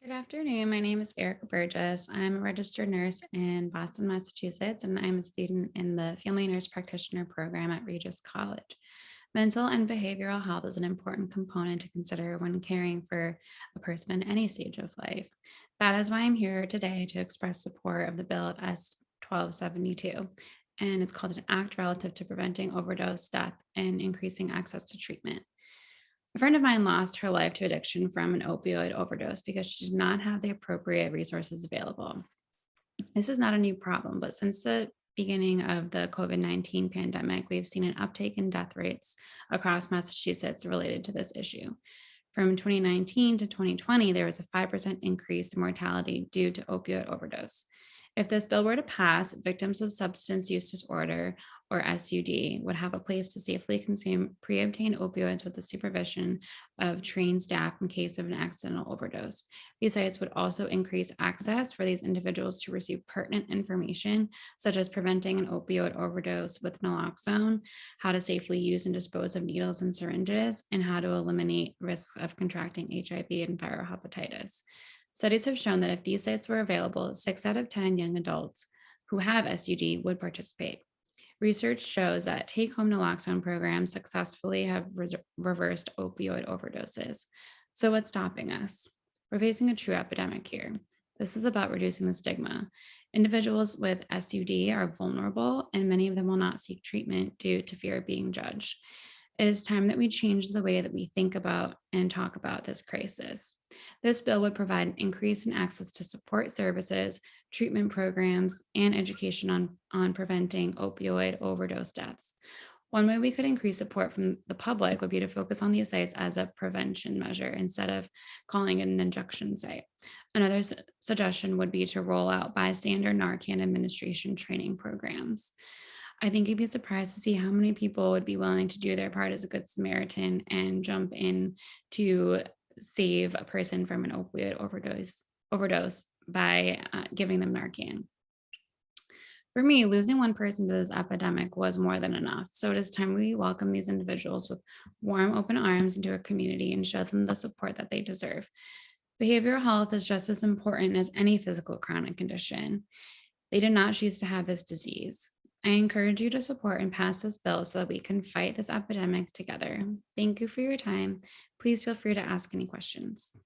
Good afternoon. My name is Erica Burgess. I'm a registered nurse in Boston, Massachusetts, and I'm a student in the Family Nurse Practitioner program at Regis College. Mental and behavioral health is an important component to consider when caring for a person in any stage of life. That is why I'm here today to express support of the bill of S 1272, and it's called an act relative to preventing overdose, death, and increasing access to treatment. A friend of mine lost her life to addiction from an opioid overdose because she did not have the appropriate resources available. This is not a new problem, but since the beginning of the COVID-19 pandemic, we've seen an uptake in death rates across Massachusetts related to this issue. From 2019 to 2020, there was a 5% increase in mortality due to opioid overdose. If this bill were to pass, victims of substance use disorder or SUD would have a place to safely consume pre obtained opioids with the supervision of trained staff in case of an accidental overdose. These sites would also increase access for these individuals to receive pertinent information, such as preventing an opioid overdose with naloxone, how to safely use and dispose of needles and syringes, and how to eliminate risks of contracting HIV and viral hepatitis. Studies have shown that if these sites were available, 6 out of 10 young adults who have SUD would participate. Research shows that take home naloxone programs successfully have reversed opioid overdoses. So, what's stopping us? We're facing a true epidemic here. This is about reducing the stigma. Individuals with SUD are vulnerable, and many of them will not seek treatment due to fear of being judged. It is time that we change the way that we think about and talk about this crisis. This bill would provide an increase in access to support services, treatment programs, and education on preventing opioid overdose deaths. One way we could increase support from the public would be to focus on these sites as a prevention measure instead of calling it an injection site. Another suggestion would be to roll out bystander Narcan administration training programs. I think you'd be surprised to see how many people would be willing to do their part as a good Samaritan and jump in to save a person from an opioid overdose by giving them Narcan. For me, losing one person to this epidemic was more than enough. So it is time we welcome these individuals with warm, open arms into our community and show them the support that they deserve. Behavioral health is just as important as any physical chronic condition. They did not choose to have this disease. I encourage you to support and pass this bill so that we can fight this epidemic together. Thank you for your time. Please feel free to ask any questions.